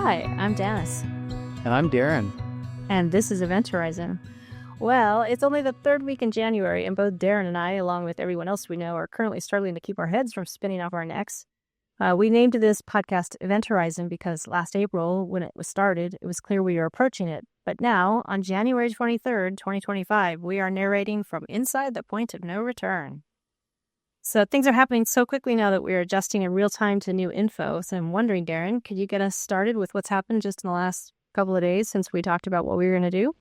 Hi, I'm Janis. And I'm Darren. And this is Event Horizon. Well, it's only the third week in January, and both Darren and I, along with everyone else we know, are currently struggling to keep our heads from spinning off our necks. We named this podcast Event Horizon because last April, when it was started, it was clear we were approaching it. But now, on January 23rd, 2025, we are narrating from inside the point of no return. So things are happening so quickly now that we're adjusting in real time to new info. So I'm wondering, Darren, could you get us started with what's happened just in the last couple of days since we talked about what we were going to do?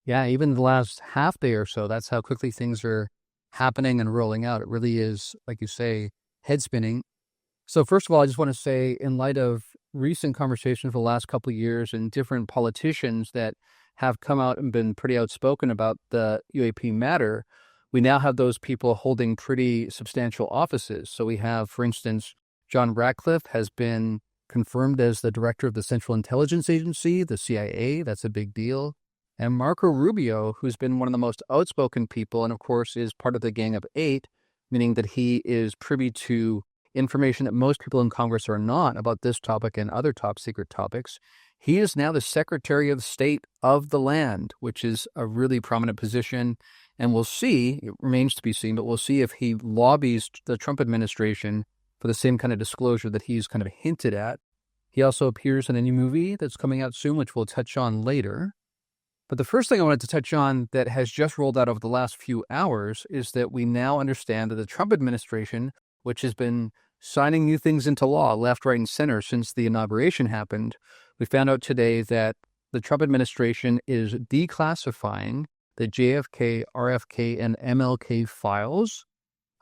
Yeah, even the last half day or so, that's how quickly things are happening and rolling out. It really is, like you say, head spinning. So first of all, I just want to say, in light of recent conversations for the last couple of years and different politicians that have come out and been pretty outspoken about the UAP matter, we now have those people holding pretty substantial offices. So we have, for instance, John Ratcliffe has been confirmed as the director of the Central Intelligence Agency, the CIA. That's a big deal. And Marco Rubio, who's been one of the most outspoken people, and of course is part of the Gang of Eight, meaning that he is privy to information that most people in Congress are not about this topic and other top secret topics. He is now the Secretary of State of the land, which is a really prominent position. And we'll see, it remains to be seen, but we'll see if he lobbies the Trump administration for the same kind of disclosure that he's kind of hinted at. He also appears in a new movie that's coming out soon, which we'll touch on later. But the first thing I wanted to touch on that has just rolled out over the last few hours is that we now understand that the Trump administration, which has been signing new things into law left, right, and center since the inauguration happened, we found out today that the Trump administration is declassifying the JFK, RFK, and MLK files.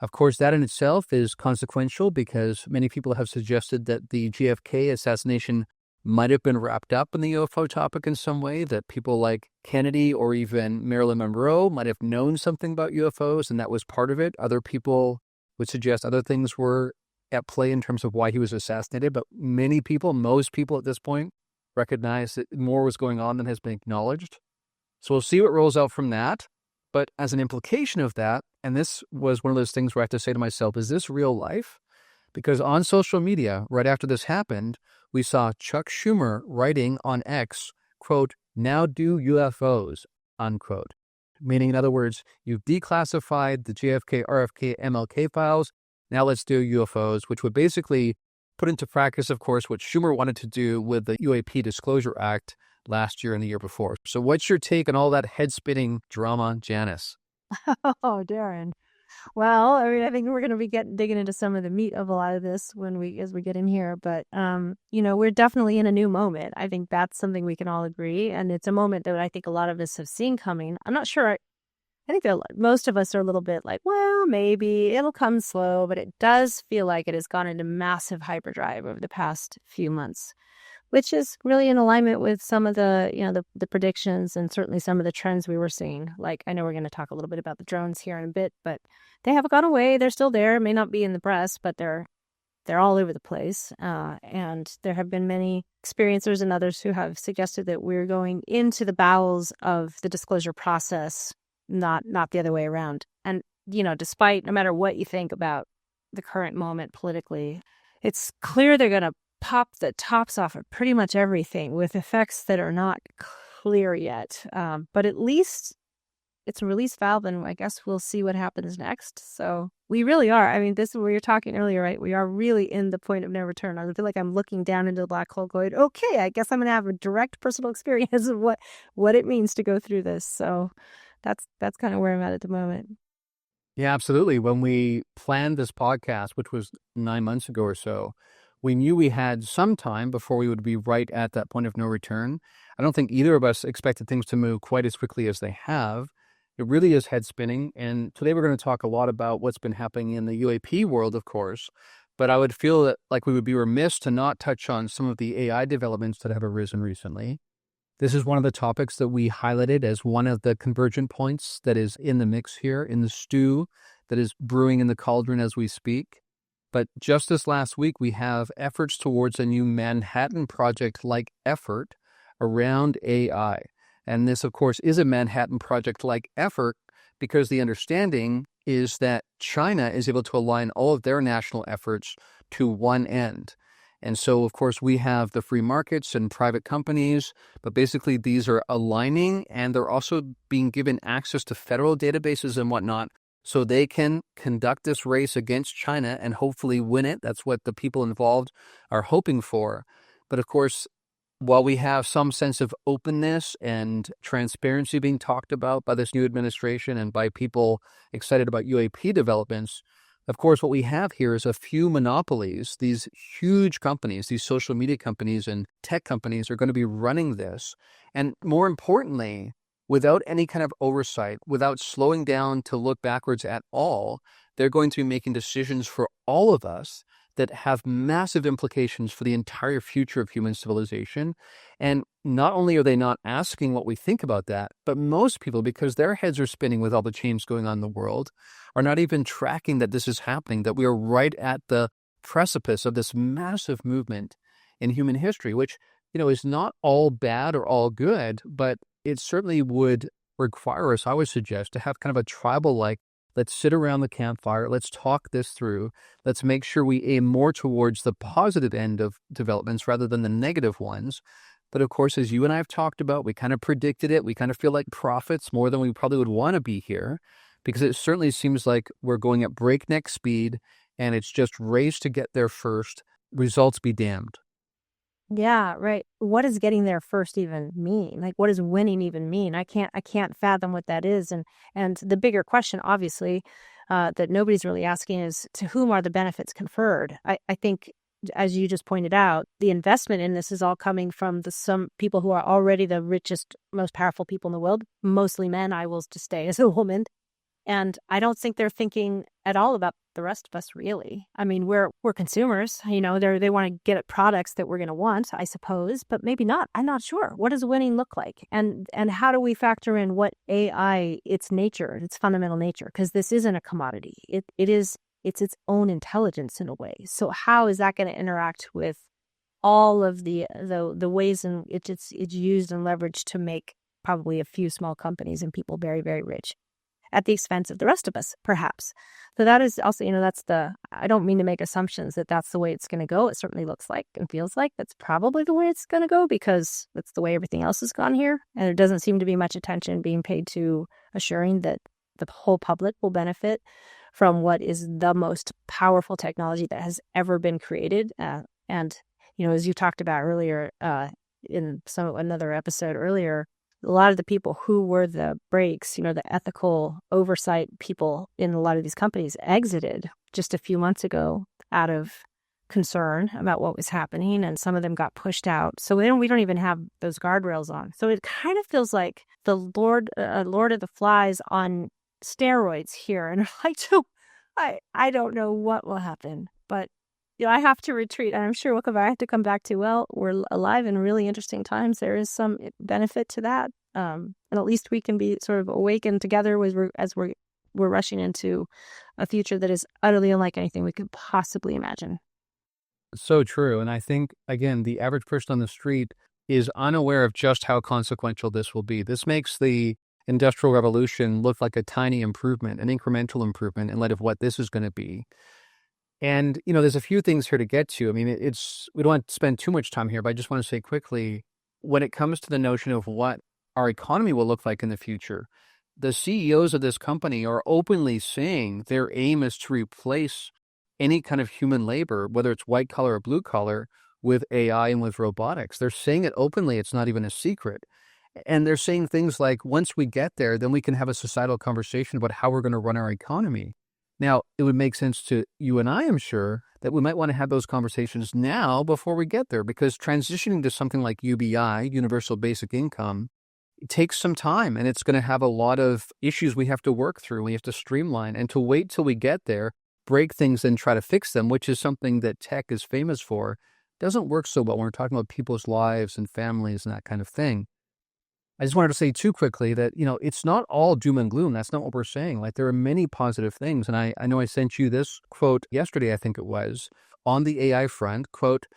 Of course, that in itself is consequential because many people have suggested that the JFK assassination might have been wrapped up in the UFO topic in some way, that people like Kennedy or even Marilyn Monroe might have known something about UFOs and that was part of it. Other people would suggest other things were at play in terms of why he was assassinated, but many people, most people at this point, recognize that more was going on than has been acknowledged. So we'll see what rolls out from that. But as an implication of that, and this was one of those things where I have to say to myself, is this real life? Because on social media, right after this happened, we saw Chuck Schumer writing on X, quote, "Now do UFOs," unquote. Meaning, in other words, you've declassified the JFK, RFK, MLK files. Now let's do UFOs, which would basically put into practice, of course, what Schumer wanted to do with the UAP Disclosure Act last year and the year before. So what's your take on all that head-spinning drama, Janis? Oh, Darren. Well, I mean, I think we're going to be digging into some of the meat of a lot of this as we get in here. But, we're definitely in a new moment. I think that's something we can all agree. And it's a moment that I think a lot of us have seen coming. I'm not sure. I think that most of us are a little bit like, well, maybe it'll come slow, but it does feel like it has gone into massive hyperdrive over the past few months, which is really in alignment with some of the predictions and certainly some of the trends we were seeing. Like, I know we're going to talk a little bit about the drones here in a bit, but they haven't gone away. They're still there. May not be in the press, but they're all over the place. And there have been many experiencers and others who have suggested that we're going into the bowels of the disclosure process, not the other way around. And, despite no matter what you think about the current moment politically, it's clear they're going to pop the tops off of pretty much everything with effects that are not clear yet. But at least it's a release valve, and I guess we'll see what happens next. So we really are. I mean, this is where you're talking earlier, right? We are really in the point of no return. I feel like I'm looking down into the black hole going, okay, I guess I'm going to have a direct personal experience of what it means to go through this. So that's kind of where I'm at the moment. Yeah, absolutely. When we planned this podcast, which was 9 months ago or so, we knew we had some time before we would be right at that point of no return. I don't think either of us expected things to move quite as quickly as they have. It really is head spinning. And today we're going to talk a lot about what's been happening in the UAP world, of course. But I would feel that like we would be remiss to not touch on some of the AI developments that have arisen recently. This is one of the topics that we highlighted as one of the convergent points that is in the mix here, in the stew that is brewing in the cauldron as we speak. But just this last week, we have efforts towards a new Manhattan Project-like effort around AI. And this, of course, is a Manhattan Project-like effort because the understanding is that China is able to align all of their national efforts to one end. And so, of course, we have the free markets and private companies, but basically these are aligning, and they're also being given access to federal databases and whatnot, so they can conduct this race against China and hopefully win it. That's what the people involved are hoping for. But of course, while we have some sense of openness and transparency being talked about by this new administration and by people excited about UAP developments, of course, what we have here is a few monopolies. These huge companies, these social media companies and tech companies are going to be running this. And more importantly, without any kind of oversight, without slowing down to look backwards at all, they're going to be making decisions for all of us that have massive implications for the entire future of human civilization. And not only are they not asking what we think about that, but most people, because their heads are spinning with all the change going on in the world, are not even tracking that this is happening, that we are right at the precipice of this massive movement in human history, which, is not all bad or all good, but it certainly would require us, I would suggest, to have kind of a tribal-like, let's sit around the campfire, let's talk this through, let's make sure we aim more towards the positive end of developments rather than the negative ones. But of course, as you and I have talked about, we kind of predicted it. We kind of feel like prophets more than we probably would want to be here, because it certainly seems like we're going at breakneck speed and it's just race to get there first. Results be damned. Yeah, right. What does getting there first even mean? Like, what does winning even mean? I can't fathom what that is. And the bigger question, obviously, that nobody's really asking is, to whom are the benefits conferred? I think, as you just pointed out, the investment in this is all coming from some people who are already the richest, most powerful people in the world, mostly men. I will just stay as a woman. And I don't think they're thinking at all about the rest of us, really. I mean, we're consumers, they want to get at products that we're going to want, I suppose, but maybe not. I'm not sure. What does winning look like? And how do we factor in what AI, its nature, its fundamental nature? Because this isn't a commodity. It's its own intelligence in a way. So how is that going to interact with all of the ways in which it's used and leveraged to make probably a few small companies and people very, very rich, at the expense of the rest of us, perhaps? So that is also, I don't mean to make assumptions that that's the way it's going to go. It certainly looks like and feels like that's probably the way it's going to go, because that's the way everything else has gone here. And there doesn't seem to be much attention being paid to assuring that the whole public will benefit from what is the most powerful technology that has ever been created. And, as you talked about earlier, in another episode earlier, a lot of the people who were the breaks, the ethical oversight people in a lot of these companies exited just a few months ago out of concern about what was happening, and some of them got pushed out. So we don't even have those guardrails on. So it kind of feels like the Lord of the Flies on steroids here, and I don't know what will happen, but I have to retreat, and I'm sure I have to come back to, well, we're alive in really interesting times. There is some benefit to that. And at least we can be sort of awakened together as we're rushing into a future that is utterly unlike anything we could possibly imagine. So true. And I think, again, the average person on the street is unaware of just how consequential this will be. This makes the Industrial Revolution look like a tiny improvement, an incremental improvement in light of what this is going to be. And, there's a few things here to get to. I mean, we don't want to spend too much time here, but I just want to say quickly, when it comes to the notion of what our economy will look like in the future, the CEOs of this company are openly saying their aim is to replace any kind of human labor, whether it's white collar or blue collar, with AI and with robotics. They're saying it openly. It's not even a secret. And they're saying things like, once we get there, then we can have a societal conversation about how we're going to run our economy. Now, it would make sense to you and I, am sure, that we might want to have those conversations now before we get there, because transitioning to something like UBI, Universal Basic Income, it takes some time, and it's going to have a lot of issues we have to work through. We have to streamline, and to wait till we get there, break things and try to fix them, which is something that tech is famous for, doesn't work so well when we're talking about people's lives and families and that kind of thing. I just wanted to say too quickly that, it's not all doom and gloom. That's not what we're saying. Like, there are many positive things. And I know I sent you this quote yesterday, I think it was, on the AI front. Quote,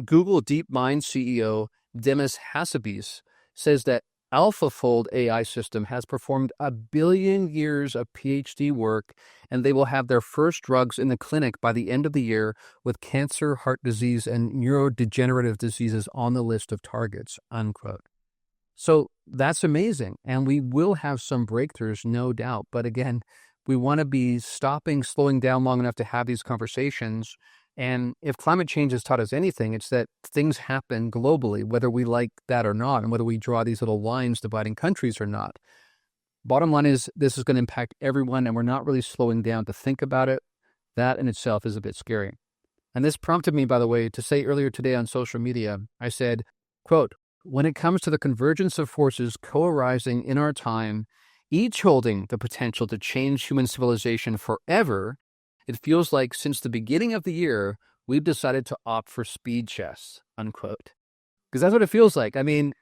Google DeepMind CEO Demis Hassabis says that AlphaFold AI system has performed 1 billion years of PhD work, and they will have their first drugs in the clinic by the end of the year, with cancer, heart disease, and neurodegenerative diseases on the list of targets, unquote. So that's amazing. And we will have some breakthroughs, no doubt. But again, we want to be slowing down long enough to have these conversations. And if climate change has taught us anything, it's that things happen globally, whether we like that or not, and whether we draw these little lines dividing countries or not. Bottom line is, this is going to impact everyone, and we're not really slowing down to think about it. That in itself is a bit scary. And this prompted me, by the way, to say earlier today on social media, I said, quote, "When it comes to the convergence of forces co-arising in our time, each holding the potential to change human civilization forever, it feels like since the beginning of the year, we've decided to opt for speed chess," unquote. Because that's what it feels like. I mean,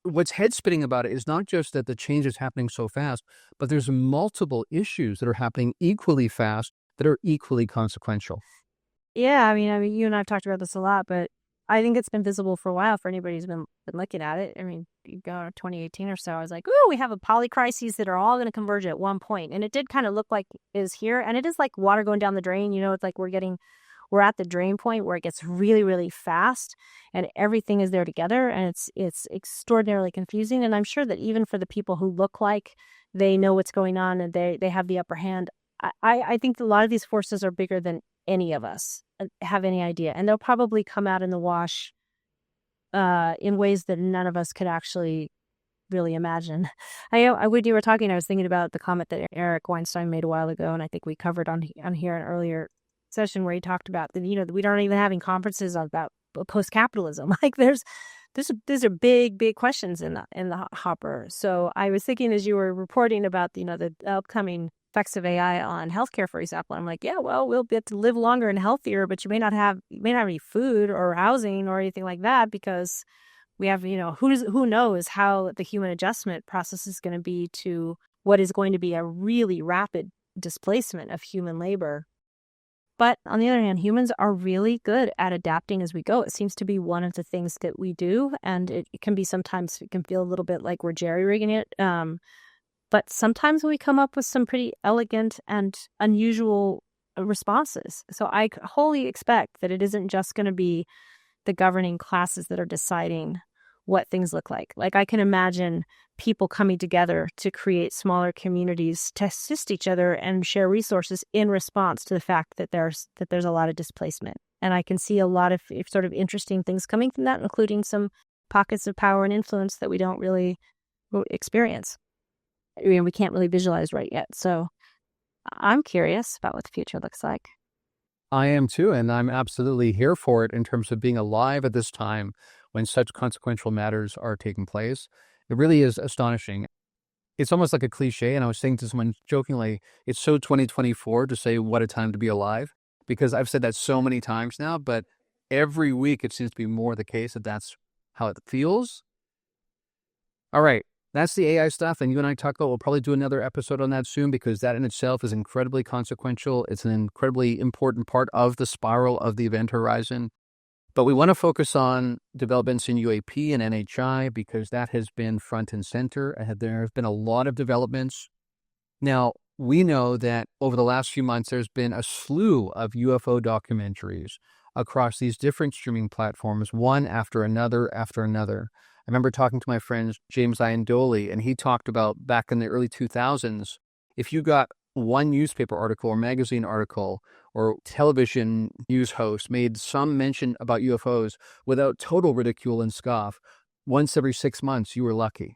what's head-spinning about it is not just that the change is happening so fast, but there's multiple issues that are happening equally fast that are equally consequential. Yeah, I mean, you and I have talked about this a lot, but I think it's been visible for a while for anybody who's been looking at it. I mean, you go to 2018 or so, I was like, "Ooh, we have a polycrises that are all going to converge at one point," and it did kind of look like is here, and it is like water going down the drain. You know, it's like we're at the drain point where it gets really, really fast, and everything is there together, and it's extraordinarily confusing. And I'm sure that even for the people who look like they know what's going on and they have the upper hand, I think a lot of these forces are bigger than any of us have any idea, and they'll probably come out in the wash in ways that none of us could actually really imagine. When you were talking, I was thinking about the comment that Eric Weinstein made a while ago, and I think we covered on here an earlier session where he talked about that. You know, we aren't even having conferences about post capitalism. Like these are big questions in the hopper. So I was thinking as you were reporting about the upcoming effects of AI on healthcare, for example, I'm like, yeah, well, we'll get to live longer and healthier, but you may not have any food or housing or anything like that because we have, who knows how the human adjustment process is going to be to what is going to be a really rapid displacement of human labor. But on the other hand, humans are really good at adapting as we go. It seems to be one of the things that we do, and it can be sometimes it can feel a little bit like we're jerry-rigging it. But sometimes we come up with some pretty elegant and unusual responses. So I wholly expect that it isn't just going to be the governing classes that are deciding what things look like. Like I can imagine people coming together to create smaller communities to assist each other and share resources in response to the fact that there's a lot of displacement. And I can see a lot of sort of interesting things coming from that, including some pockets of power and influence that we don't really experience. I mean, we can't really visualize right yet. So I'm curious about what the future looks like. I am too, and I'm absolutely here for it in terms of being alive at this time when such consequential matters are taking place. It really is astonishing. It's almost like a cliche, and I was saying to someone jokingly, it's so 2024 to say what a time to be alive, because I've said that so many times now, but every week it seems to be more the case that that's how it feels. All right. That's the AI stuff, and you and I talked about, we'll probably do another episode on that soon because that in itself is incredibly consequential. It's an incredibly important part of the spiral of the event horizon. But we want to focus on developments in UAP and NHI because that has been front and center. There have been a lot of developments. Now, we know that over the last few months, there's been a slew of UFO documentaries across these different streaming platforms, one after another after another. I remember talking to my friend James Iandoli, and he talked about back in the early 2000s, if you got one newspaper article or magazine article or television news host made some mention about UFOs without total ridicule and scoff, once every 6 months, you were lucky.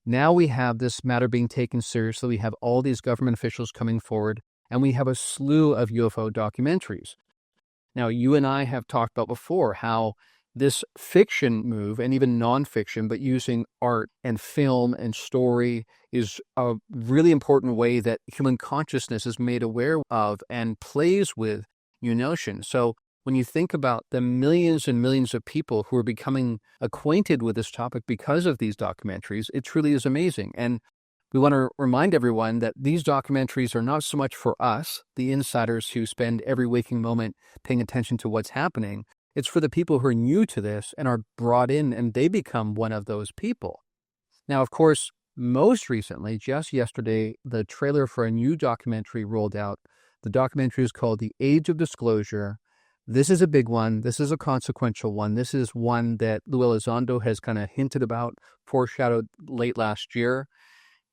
Now we have this matter being taken seriously. We have all these government officials coming forward, and we have a slew of UFO documentaries. Now, you and I have talked about before how this fiction move, and even nonfiction, but using art and film and story, is a really important way that human consciousness is made aware of and plays with new notions. So when you think about the millions and millions of people who are becoming acquainted with this topic because of these documentaries, it truly is amazing. And we want to remind everyone that these documentaries are not so much for us, the insiders who spend every waking moment paying attention to what's happening. It's for the people who are new to this and are brought in, and they become one of those people. Now, of course, most recently, just yesterday, the trailer for a new documentary rolled out. The documentary is called The Age of Disclosure. This is a big one. This is a consequential one. This is one that Lou Elizondo has kind of hinted about, foreshadowed late last year.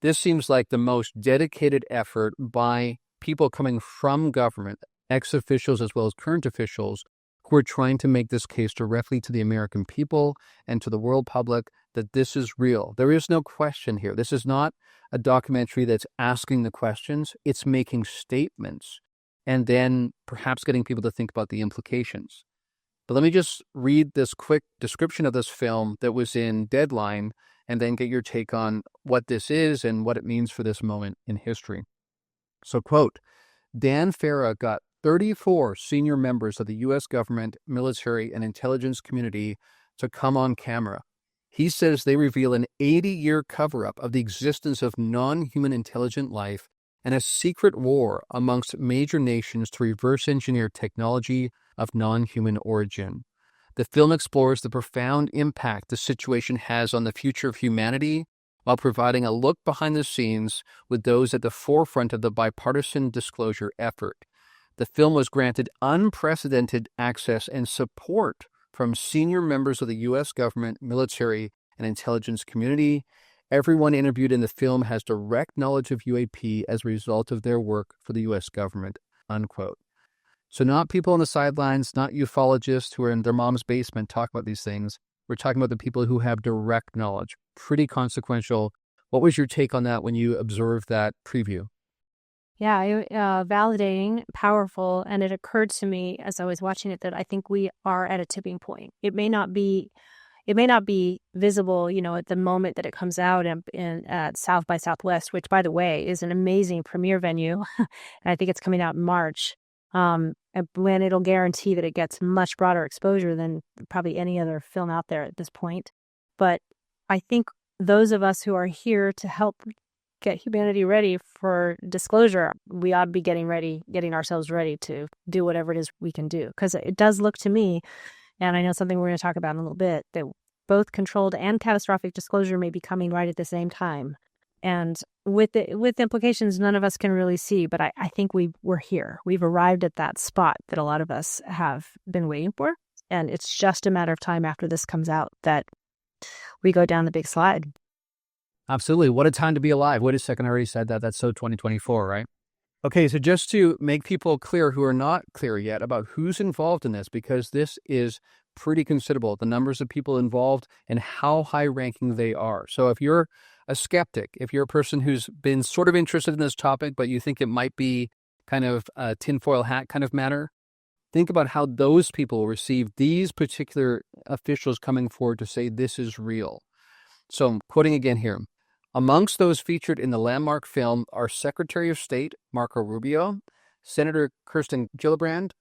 This seems like the most dedicated effort by people coming from government, ex-officials as well as current officials, who are trying to make this case directly to the American people and to the world public that this is real. There is no question here. This is not a documentary that's asking the questions. It's making statements and then perhaps getting people to think about the implications. But let me just read this quick description of this film that was in Deadline and then get your take on what this is and what it means for this moment in history. So, quote, Dan Farah got 34 senior members of the U.S. government, military, and intelligence community to come on camera. He says they reveal an 80-year cover-up of the existence of non-human intelligent life and a secret war amongst major nations to reverse engineer technology of non-human origin. The film explores the profound impact the situation has on the future of humanity while providing a look behind the scenes with those at the forefront of the bipartisan disclosure effort. The film was granted unprecedented access and support from senior members of the U.S. government, military, and intelligence community. Everyone interviewed in the film has direct knowledge of UAP as a result of their work for the U.S. government, unquote. So not people on the sidelines, not ufologists who are in their mom's basement talking about these things. We're talking about the people who have direct knowledge. Pretty consequential. What was your take on that when you observed that preview? Yeah, validating, powerful, and it occurred to me as I was watching it that I think we are at a tipping point. It may not be visible, at the moment that it comes out at South by Southwest, which, by the way, is an amazing premiere venue. And I think it's coming out in March. And when it'll guarantee that it gets much broader exposure than probably any other film out there at this point. But I think those of us who are here to help get humanity ready for disclosure, we ought to be getting ourselves ready to do whatever it is we can do. Because it does look to me, and I know something we're going to talk about in a little bit, that both controlled and catastrophic disclosure may be coming right at the same time. And with implications none of us can really see, but I think we're here. We've arrived at that spot that a lot of us have been waiting for. And it's just a matter of time after this comes out that we go down the big slide. Absolutely. What a time to be alive. Wait a second, I already said that. That's so 2024, right? Okay, so just to make people clear who are not clear yet about who's involved in this, because this is pretty considerable, the numbers of people involved and how high-ranking they are. So if you're a skeptic, if you're a person who's been sort of interested in this topic, but you think it might be kind of a tinfoil hat kind of matter, think about how those people receive these particular officials coming forward to say this is real. So I'm quoting again here. Amongst those featured in the landmark film are Secretary of State Marco Rubio, Senator Kirsten Gillibrand,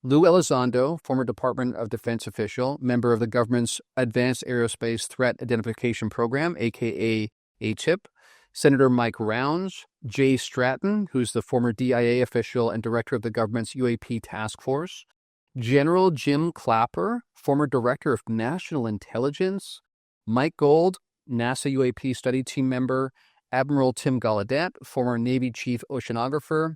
Lou Elizondo, former Department of Defense official, member of the government's Advanced Aerospace Threat Identification Program, aka ATIP, Senator Mike Rounds, Jay Stratton, who's the former DIA official and director of the government's UAP task force, General Jim Clapper, former director of National Intelligence, Mike Gold, NASA UAP study team member, Admiral Tim Gallaudet, former Navy chief oceanographer,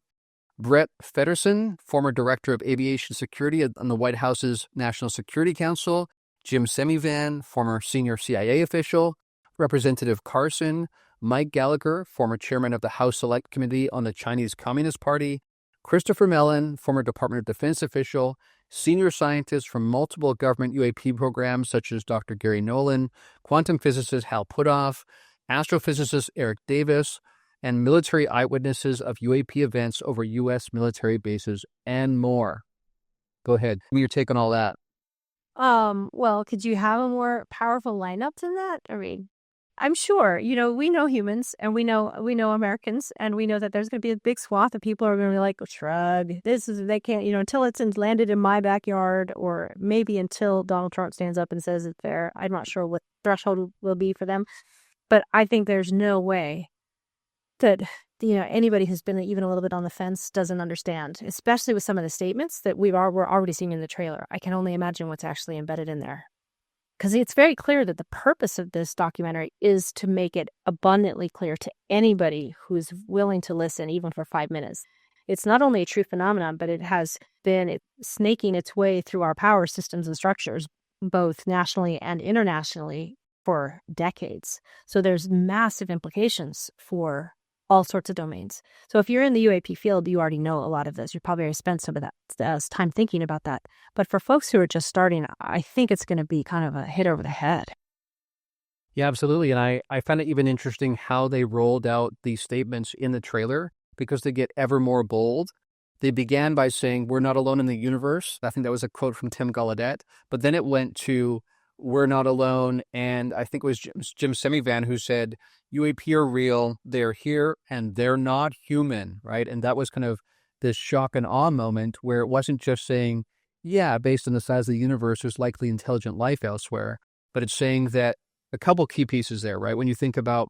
Brett Feddersen, former director of aviation security on the White House's National Security Council, Jim Semivan, former senior CIA official, Representative Carson, Mike Gallagher, former chairman of the House Select Committee on the Chinese Communist Party, Christopher Mellon, former Department of Defense official, senior scientists from multiple government UAP programs such as Dr. Gary Nolan, quantum physicist Hal Puthoff, astrophysicist Eric Davis, and military eyewitnesses of UAP events over U.S. military bases, and more. Go ahead. Give me your take on all that. Well, could you have a more powerful lineup than that? I mean, I'm sure, we know humans and we know Americans, and we know that there's going to be a big swath of people who are going to be like, shrug, they can't, until it's landed in my backyard, or maybe until Donald Trump stands up and says it's fair. I'm not sure what threshold will be for them, but I think there's no way that, anybody who's been even a little bit on the fence doesn't understand, especially with some of the statements that we're already seeing in the trailer. I can only imagine what's actually embedded in there. because it's very clear that the purpose of this documentary is to make it abundantly clear to anybody who's willing to listen, even for 5 minutes. It's not only a true phenomenon, but it has been snaking its way through our power systems and structures, both nationally and internationally, for decades. So there's massive implications for all sorts of domains. So if you're in the UAP field, you already know a lot of this. You probably already spent some of that time thinking about that. But for folks who are just starting, I think it's going to be kind of a hit over the head. Yeah, absolutely. And I found it even interesting how they rolled out these statements in the trailer because they get ever more bold. They began by saying, "We're not alone in the universe." I think that was a quote from Tim Gallaudet. But then it went to, "We're not alone." And I think it was Jim Semivan who said, "UAP are real. They're here and they're not human," right? And that was kind of this shock and awe moment where it wasn't just saying, yeah, based on the size of the universe, there's likely intelligent life elsewhere. But it's saying that a couple key pieces there, right? When you think about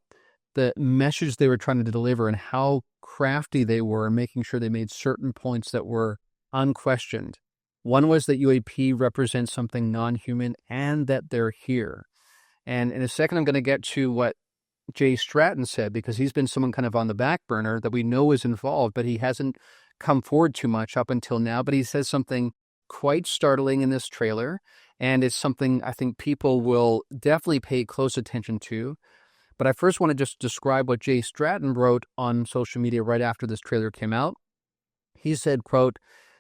the message they were trying to deliver and how crafty they were, making sure they made certain points that were unquestioned. One was that UAP represents something non-human and that they're here. And in a second, I'm going to get to what Jay Stratton said, because he's been someone kind of on the back burner that we know is involved, but he hasn't come forward too much up until now. But he says something quite startling in this trailer, and it's something I think people will definitely pay close attention to. But I first want to just describe what Jay Stratton wrote on social media right after this trailer came out. He said, quote,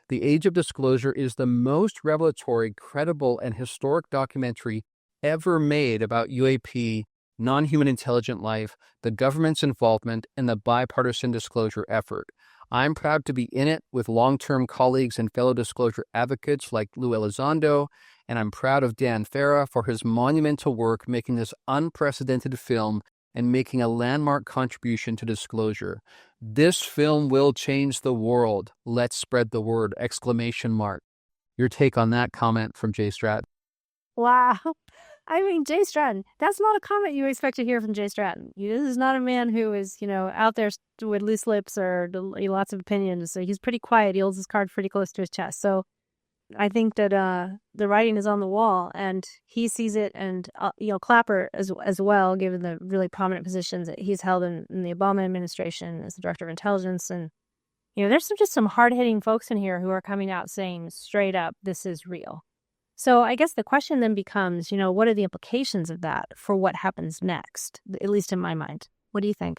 "The Age of Disclosure is the most revelatory, credible, and historic documentary ever made about UAP, non-human intelligent life, the government's involvement, and the bipartisan disclosure effort. I'm proud to be in it with long-term colleagues and fellow disclosure advocates like Lou Elizondo, and I'm proud of Dan Farah for his monumental work making this unprecedented film and making a landmark contribution to disclosure. This film will change the world. Let's spread the word!" Exclamation mark. Your take on that comment from Jay Stratton? Wow. I mean, Jay Stratton, that's not a comment you expect to hear from Jay Stratton. This is not a man who is, out there with loose lips or lots of opinions. So he's pretty quiet. He holds his card pretty close to his chest. So I think that the writing is on the wall, and he sees it, and Clapper as well, given the really prominent positions that he's held in the Obama administration as the director of intelligence, and there's just some hard-hitting folks in here who are coming out saying straight up, this is real. So I guess the question then becomes, what are the implications of that for what happens next? At least in my mind. What do you think?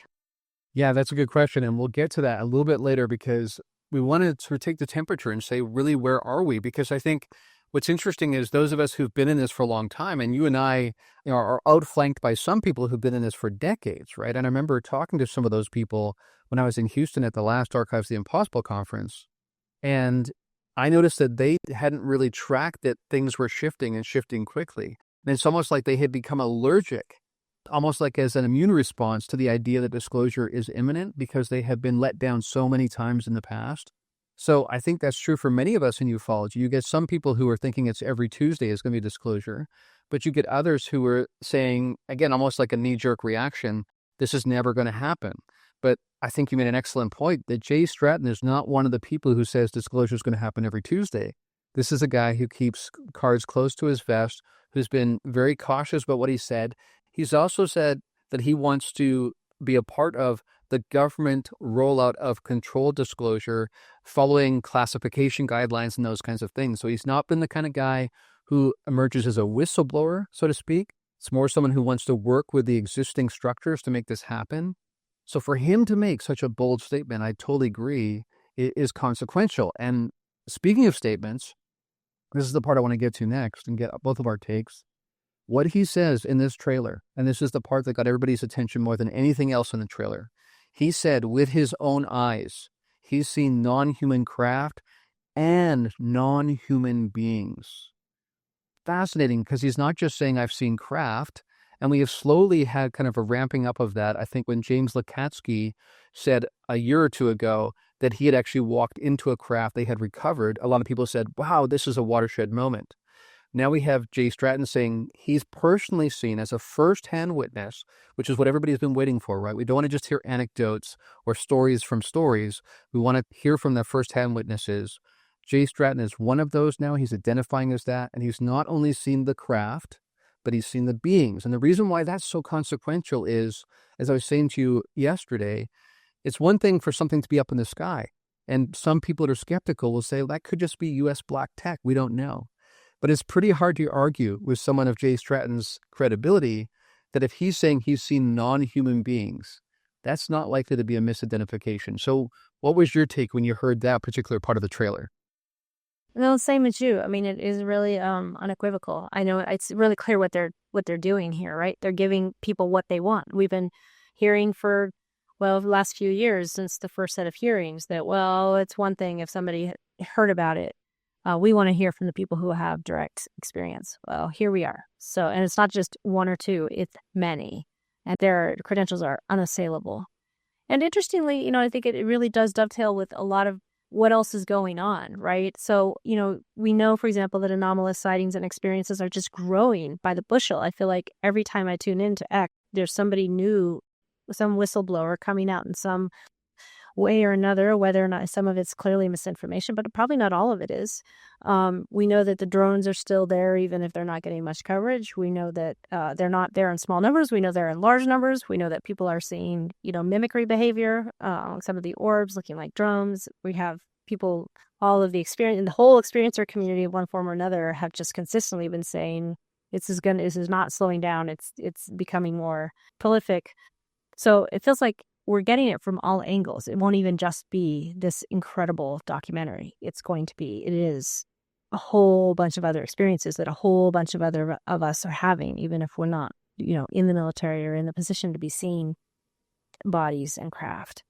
Yeah, that's a good question. And we'll get to that a little bit later because we want to sort of take the temperature and say, really, where are we? Because I think what's interesting is those of us who've been in this for a long time, and you and I are outflanked by some people who've been in this for decades, right? And I remember talking to some of those people when I was in Houston at the last Archives of the Impossible conference. And I noticed that they hadn't really tracked that things were shifting and shifting quickly. And it's almost like they had become allergic, almost like as an immune response to the idea that disclosure is imminent because they have been let down so many times in the past. So I think that's true for many of us in ufology. You get some people who are thinking it's every Tuesday is going to be disclosure, but you get others who are saying, again, almost like a knee-jerk reaction, this is never going to happen. But I think you made an excellent point that Jay Stratton is not one of the people who says disclosure is going to happen every Tuesday. This is a guy who keeps cards close to his vest, who's been very cautious about what he said. He's also said that he wants to be a part of the government rollout of controlled disclosure following classification guidelines and those kinds of things. So he's not been the kind of guy who emerges as a whistleblower, so to speak. It's more someone who wants to work with the existing structures to make this happen. So for him to make such a bold statement, I totally agree, is consequential. And speaking of statements, this is the part I want to get to next and get both of our takes. What he says in this trailer, and this is the part that got everybody's attention more than anything else in the trailer. He said with his own eyes, he's seen non-human craft and non-human beings. Fascinating, because he's not just saying I've seen craft, and we have slowly had kind of a ramping up of that. I think when James Lukatsky said a year or two ago that he had actually walked into a craft they had recovered, a lot of people said, wow, this is a watershed moment. Now we have Jay Stratton saying he's personally seen as a first-hand witness, which is what everybody's been waiting for, right? We don't want to just hear anecdotes or stories from stories. We want to hear from the first-hand witnesses. Jay Stratton is one of those now. He's identifying as that, and he's not only seen the craft, but he's seen the beings. And the reason why that's so consequential is, as I was saying to you yesterday, it's one thing for something to be up in the sky. And some people that are skeptical will say, well, that could just be U.S. black tech. We don't know. But it's pretty hard to argue with someone of Jay Stratton's credibility that if he's saying he's seen non-human beings, that's not likely to be a misidentification. So what was your take when you heard that particular part of the trailer? No, same as you. I mean, it is really unequivocal. I know it's really clear what they're doing here, right? They're giving people what they want. We've been hearing for, well, the last few years since the first set of hearings that, well, it's one thing if somebody heard about it. We want to hear from the people who have direct experience. Well, here we are. So, and it's not just one or two, it's many. And their credentials are unassailable. And interestingly, I think it really does dovetail with a lot of what else is going on, right? So, we know, for example, that anomalous sightings and experiences are just growing by the bushel. I feel like every time I tune into X, there's somebody new, some whistleblower coming out in some way or another, whether or not some of it's clearly misinformation, but probably not all of it is. We know that the drones are still there, even if they're not getting much coverage. We know that they're not there in small numbers. We know they're in large numbers. We know that people are seeing, mimicry behavior on some of the orbs looking like drones. We have people, all of the experience, and the whole experiencer community of one form or another have just consistently been saying this is not slowing down. It's becoming more prolific. So it feels like we're getting it from all angles. It won't even just be this incredible documentary. It is a whole bunch of other experiences that a whole bunch of other of us are having, even if we're not, in the military or in the position to be seeing bodies and craft.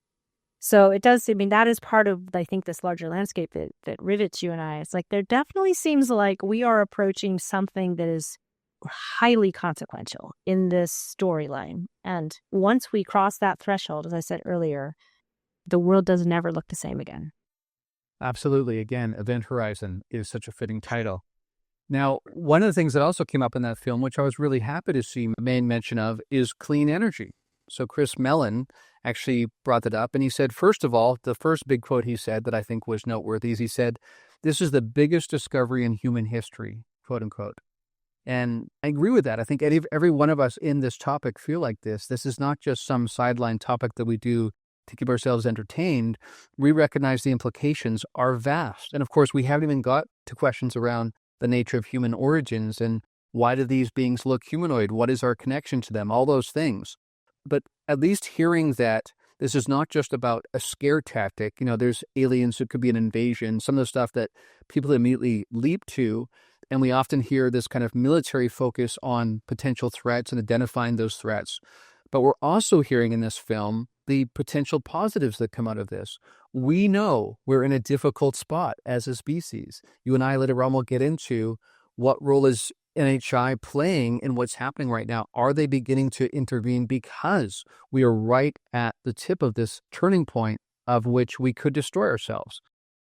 So it does, that is part of, I think, this larger landscape that rivets you and I. It's like there definitely seems like we are approaching something that is highly consequential in this storyline. And once we cross that threshold, as I said earlier, the world does never look the same again. Absolutely. Again, Event Horizon is such a fitting title. Now, one of the things that also came up in that film, which I was really happy to see main mention of, is clean energy. So Chris Mellon actually brought that up, and he said, first of all, the first big quote he said that I think was noteworthy is he said, "This is the biggest discovery in human history," quote unquote. And I agree with that. I think every one of us in this topic feel like this. This is not just some sideline topic that we do to keep ourselves entertained. We recognize the implications are vast. And of course, we haven't even got to questions around the nature of human origins and why do these beings look humanoid? What is our connection to them? All those things. But at least hearing that this is not just about a scare tactic. There's aliens, it could be an invasion, some of the stuff that people immediately leap to. And we often hear this kind of military focus on potential threats and identifying those threats. But we're also hearing in this film the potential positives that come out of this. We know we're in a difficult spot as a species. You and I later on will get into what role is NHI playing in what's happening right now. Are they beginning to intervene because we are right at the tip of this turning point of which we could destroy ourselves?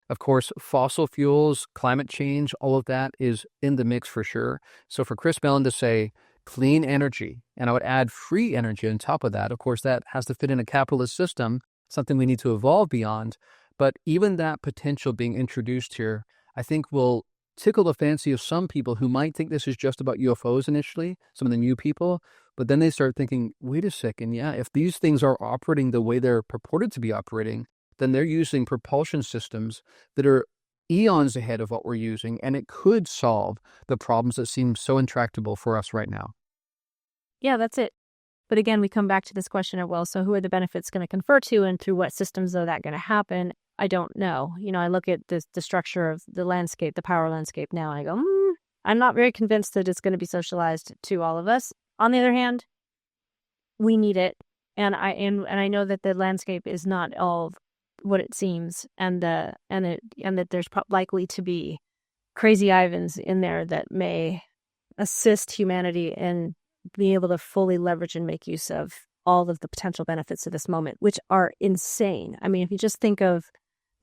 Of course, fossil fuels, climate change, all of that is in the mix for sure. So for Chris Mellon to say clean energy, and I would add free energy on top of that, of course, that has to fit in a capitalist system, something we need to evolve beyond. But even that potential being introduced here, I think will tickle the fancy of some people who might think this is just about UFOs initially, some of the new people, but then they start thinking, wait a second, yeah, if these things are operating the way they're purported to be operating, then they're using propulsion systems that are eons ahead of what we're using, and it could solve the problems that seem so intractable for us right now. Yeah, that's it. But again, we come back to this question of, well, so who are the benefits going to confer to and through what systems are that going to happen? I don't know. I look at the structure of the landscape, the power landscape now, and I go, I'm not very convinced that it's going to be socialized to all of us. On the other hand, we need it. And I know that the landscape is not all what it seems, and that there's likely to be crazy Ivans in there that may assist humanity in being able to fully leverage and make use of all of the potential benefits of this moment, which are insane. I mean, if you just think of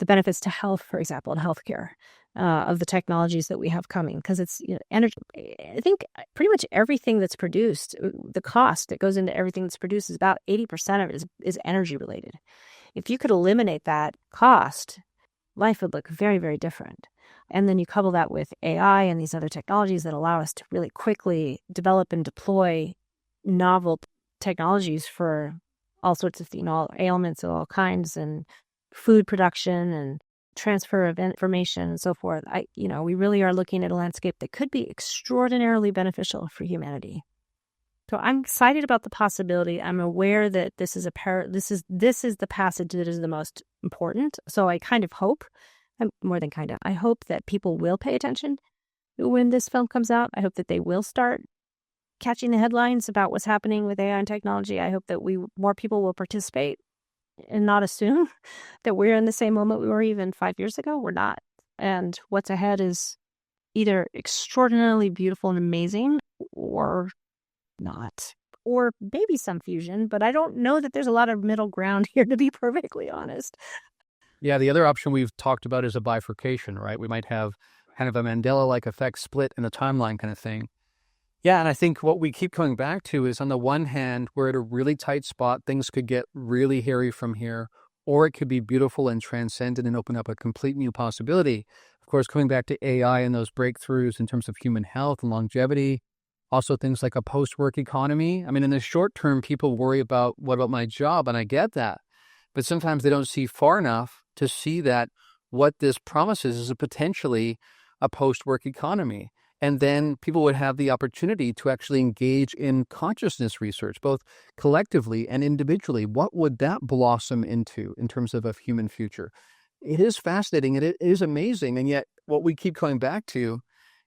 the benefits to health, for example, and healthcare, of the technologies that we have coming, because it's energy. I think pretty much everything that's produced, the cost that goes into everything that's produced is about 80% of it is energy related. If you could eliminate that cost, life would look very, very different. And then you couple that with AI and these other technologies that allow us to really quickly develop and deploy novel technologies for all sorts of all ailments of all kinds, and food production and transfer of information and so forth. We really are looking at a landscape that could be extraordinarily beneficial for humanity. So I'm excited about the possibility. I'm aware that this is the passage that is the most important. So I kind of hope, more than kind of, I hope that people will pay attention when this film comes out. I hope that they will start catching the headlines about what's happening with AI and technology. I hope that more people will participate and not assume that we're in the same moment we were even 5 years ago. We're not. And what's ahead is either extraordinarily beautiful and amazing or not, or maybe some fusion, but I don't know that there's a lot of middle ground here, to be perfectly honest. Yeah, the other option we've talked about is a bifurcation, right? We might have kind of a Mandela-like effect split in a timeline kind of thing. Yeah, and I think what we keep coming back to is, on the one hand, we're at a really tight spot. Things could get really hairy from here, or it could be beautiful and transcendent and open up a complete new possibility. Of course, coming back to AI and those breakthroughs in terms of human health and longevity, also things like a post-work economy. I mean, in the short term, people worry about, what about my job? And I get that. But sometimes they don't see far enough to see that what this promises is potentially a post-work economy. And then people would have the opportunity to actually engage in consciousness research, both collectively and individually. What would that blossom into in terms of a human future? It is fascinating and it is amazing. And yet what we keep coming back to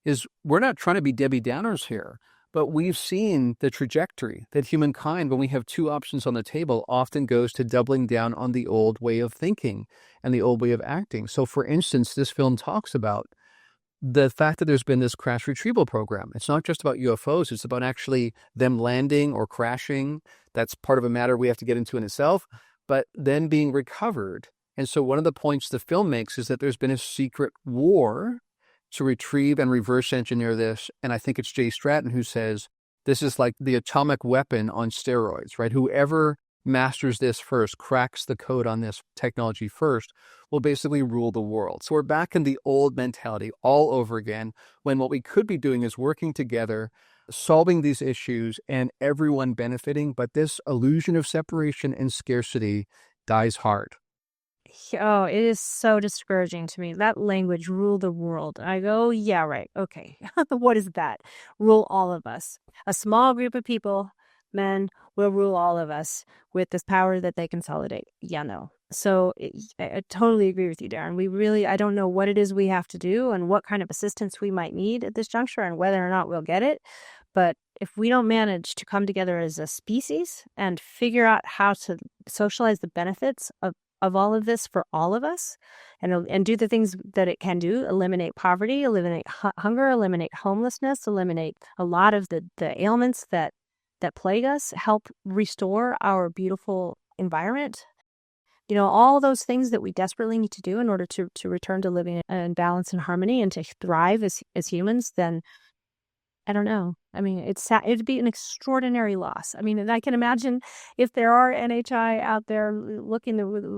is, we're not trying to be Debbie Downers here, but we've seen the trajectory that humankind, when we have two options on the table, often goes to doubling down on the old way of thinking and the old way of acting. So for instance, this film talks about the fact that there's been this crash retrieval program. It's not just about UFOs. It's about actually them landing or crashing. That's part of a matter we have to get into in itself, but then being recovered. And so one of the points the film makes is that there's been a secret war to retrieve and reverse engineer this. And I think it's Jay Stratton who says, this is like the atomic weapon on steroids, right? Whoever masters this first, cracks the code on this technology first, will basically rule the world. So we're back in the old mentality all over again, when what we could be doing is working together, solving these issues, and everyone benefiting. But this illusion of separation and scarcity dies hard. Oh, it is so discouraging to me. That language, rule the world. I go, yeah, right. Okay. What is that? Rule all of us. A small group of people, men, will rule all of us with this power that they consolidate. Yeah, no. So I totally agree with you, Darren. I don't know what it is we have to do and what kind of assistance we might need at this juncture and whether or not we'll get it. But if we don't manage to come together as a species and figure out how to socialize the benefits of all of this for all of us, and do the things that it can do, eliminate poverty, eliminate hunger, eliminate homelessness, eliminate a lot of the ailments that plague us, help restore our beautiful environment, all those things that we desperately need to do in order to return to living in balance and harmony and to thrive as humans, then I don't know. I mean, it'd be an extraordinary loss. I mean, and I can imagine if there are NHI out there looking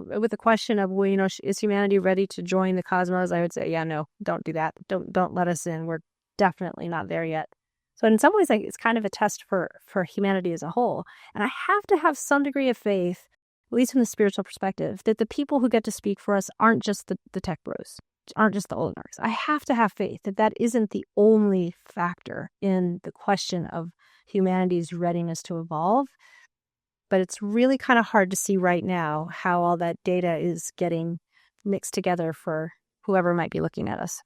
with the question of, well, is humanity ready to join the cosmos? I would say, yeah, no, don't do that. Don't let us in. We're definitely not there yet. So in some ways, it's kind of a test for humanity as a whole. And I have to have some degree of faith, at least from the spiritual perspective, that the people who get to speak for us aren't just the tech bros, aren't just the oligarchs. I have to have faith that isn't the only factor in the question of humanity's readiness to evolve. But it's really kind of hard to see right now how all that data is getting mixed together for whoever might be looking at us.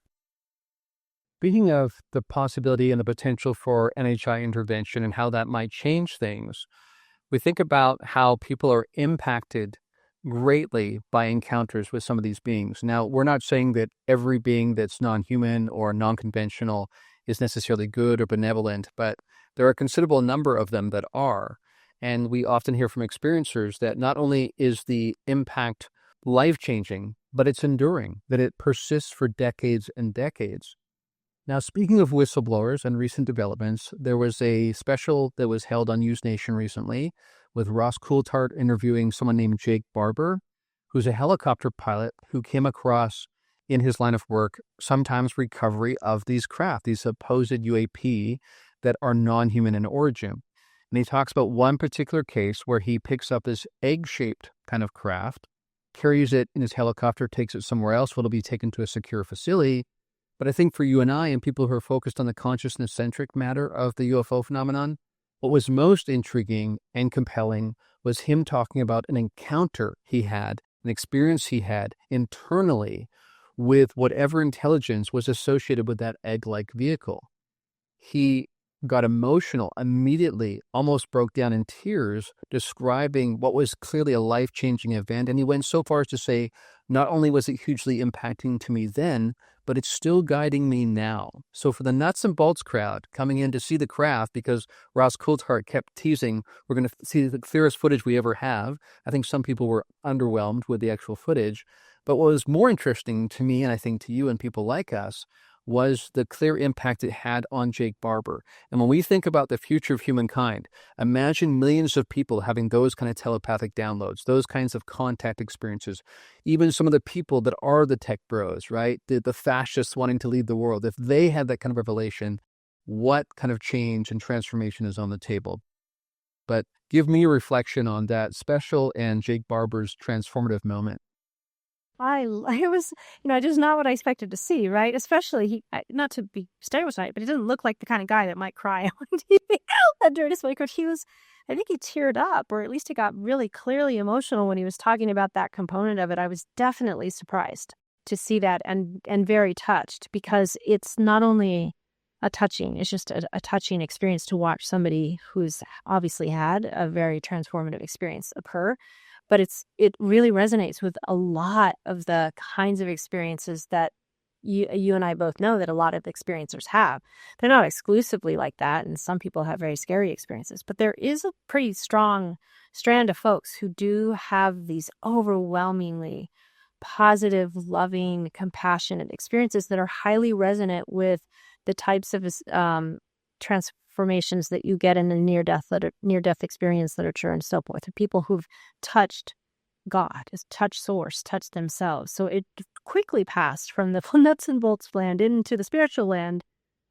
Speaking of the possibility and the potential for NHI intervention and how that might change things, we think about how people are impacted greatly by encounters with some of these beings. Now, we're not saying that every being that's non-human or non-conventional is necessarily good or benevolent, but there are a considerable number of them that are. And we often hear from experiencers that not only is the impact life-changing, but it's enduring, that it persists for decades and decades. Now, speaking of whistleblowers and recent developments, there was a special that was held on News Nation recently with Ross Coulthart interviewing someone named Jake Barber, who's a helicopter pilot who came across in his line of work, sometimes recovery of these craft, these supposed UAP that are non-human in origin. And he talks about one particular case where he picks up this egg-shaped kind of craft, carries it in his helicopter, takes it somewhere else where it'll be taken to a secure facility. But I think for you and I and people who are focused on the consciousness-centric matter of the UFO phenomenon, what was most intriguing and compelling was him talking about an encounter he had, an experience he had internally with whatever intelligence was associated with that egg-like vehicle. He got emotional immediately, almost broke down in tears, describing what was clearly a life-changing event. And he went so far as to say, not only was it hugely impacting to me then, but it's still guiding me now. So for the nuts and bolts crowd coming in to see the craft, because Ross Coulthart kept teasing, we're going to see the clearest footage we ever have. I think some people were underwhelmed with the actual footage. But what was more interesting to me, and I think to you and people like us, was the clear impact it had on Jake Barber. And when we think about the future of humankind, imagine millions of people having those kind of telepathic downloads, those kinds of contact experiences, even some of the people that are the tech bros, right? The fascists wanting to lead the world. If they had that kind of revelation, what kind of change and transformation is on the table? But give me a reflection on that special and Jake Barber's transformative moment. It was, just not what I expected to see, right? Especially not to be stereotyped, but he didn't look like the kind of guy that might cry on TV during his record. I think he teared up, or at least he got really clearly emotional when he was talking about that component of it. I was definitely surprised to see that and very touched, because it's not only it's just a touching experience to watch somebody who's obviously had a very transformative experience occur. But it really resonates with a lot of the kinds of experiences that you and I both know that a lot of experiencers have. They're not exclusively like that, and some people have very scary experiences. But there is a pretty strong strand of folks who do have these overwhelmingly positive, loving, compassionate experiences that are highly resonant with the types of transformations that you get in the near-death experience literature and so forth. People who've touched God, touched source, touched themselves. So it quickly passed from the nuts and bolts land into the spiritual land.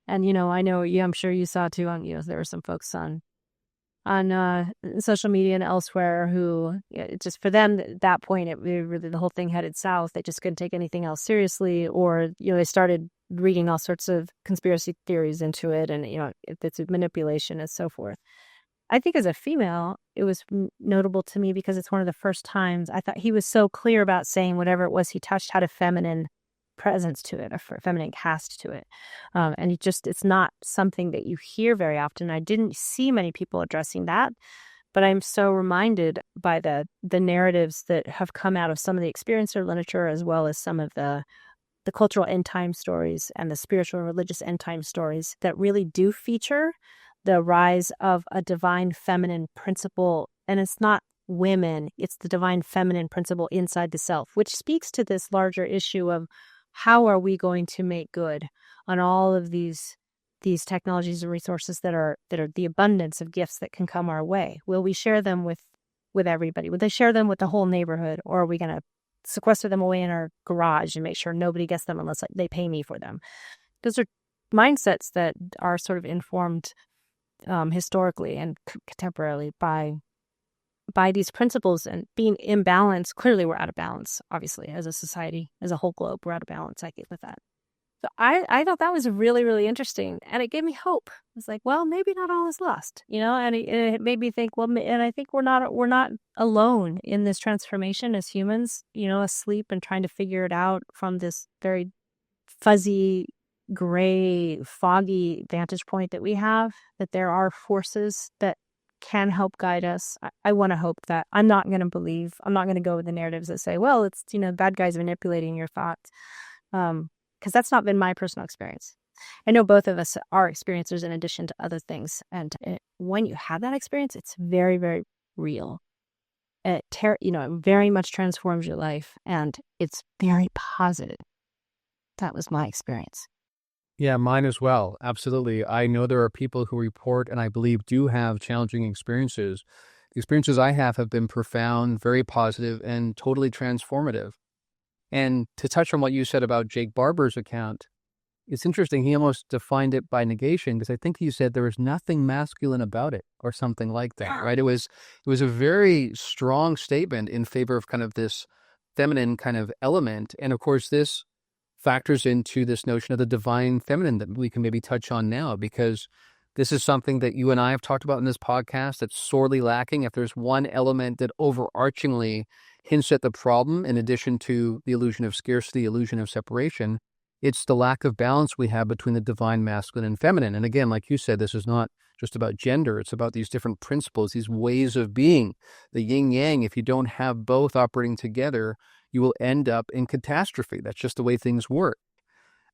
And I know, I'm sure you saw too. There were some folks on social media and elsewhere who, just for them at that point, really the whole thing headed south. They just couldn't take anything else seriously, or they started reading all sorts of conspiracy theories into it, and it's a manipulation and so forth. I think as a female, it was notable to me because it's one of the first times I thought he was so clear about saying whatever it was he touched had a feminine presence to it, a feminine cast to it. And it's not something that you hear very often. I didn't see many people addressing that, but I'm so reminded by the narratives that have come out of some of the experiencer literature, as well as some of the cultural end time stories and the spiritual and religious end time stories that really do feature the rise of a divine feminine principle. And it's not women, it's the divine feminine principle inside the self, which speaks to this larger issue of how are we going to make good on all of these technologies and resources that are the abundance of gifts that can come our way. Will we share them with everybody? Will they share them with the whole neighborhood, or are we going to sequester them away in our garage and make sure nobody gets them unless they pay me for them? Those are mindsets that are sort of informed historically and contemporarily by these principles, and being imbalanced. Clearly we're out of balance, obviously, as a society, as a whole globe, we're out of balance, I get with that. So I thought that was really, really interesting, and it gave me hope. It's like, well, maybe not all is lost, and it made me think, well, and I think we're not alone in this transformation as humans, asleep and trying to figure it out from this very fuzzy, gray, foggy vantage point that we have, that there are forces that can help guide us. I want to hope that. I'm not going to go with the narratives that say, well, it's, bad guys manipulating your thoughts. Because that's not been my personal experience. I know both of us are experiencers in addition to other things. And when you have that experience, it's very, very real. It very much transforms your life, and it's very positive. That was my experience. Yeah, mine as well. Absolutely. I know there are people who report, and I believe do have challenging experiences. The experiences I have been profound, very positive, and totally transformative. And to touch on what you said about Jake Barber's account, it's interesting. He almost defined it by negation, because I think he said there was nothing masculine about it or something like that, right? It was a very strong statement in favor of kind of this feminine kind of element. And of course, this factors into this notion of the divine feminine that we can maybe touch on now, because this is something that you and I have talked about in this podcast that's sorely lacking. If there's one element that overarchingly hints at the problem, in addition to the illusion of scarcity, illusion of separation, it's the lack of balance we have between the divine masculine and feminine. And again, like you said, this is not just about gender. It's about these different principles, these ways of being, the yin yang. If you don't have both operating together, you will end up in catastrophe. That's just the way things work.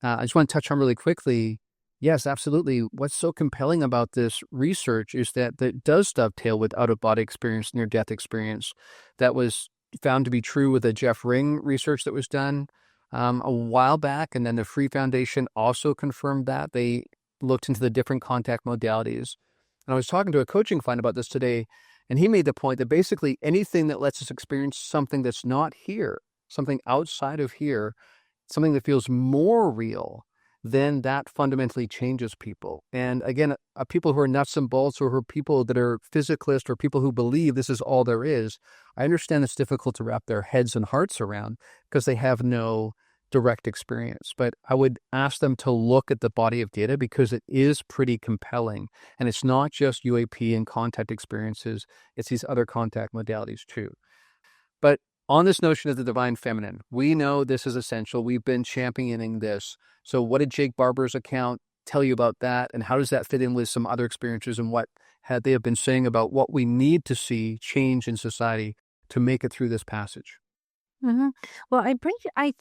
I just want to touch on really quickly. Yes, absolutely. What's so compelling about this research is that it does dovetail with out-of-body experience, near-death experience. That was found to be true with the Jeff Ring research that was done a while back. And then the Free Foundation also confirmed that. They looked into the different contact modalities. And I was talking to a coaching client about this today, and he made the point that basically anything that lets us experience something that's not here, something outside of here, something that feels more real, then that fundamentally changes people. And again, people who are nuts and bolts, or who are people that are physicalists, or people who believe this is all there is, I understand it's difficult to wrap their heads and hearts around because they have no direct experience. But I would ask them to look at the body of data, because it is pretty compelling. And it's not just UAP and contact experiences, it's these other contact modalities too. But on this notion of the divine feminine, we know this is essential. We've been championing this. So what did Jake Barber's account tell you about that? And how does that fit in with some other experiences, and what had they have been saying about what we need to see change in society to make it through this passage? Mm-hmm. Well, I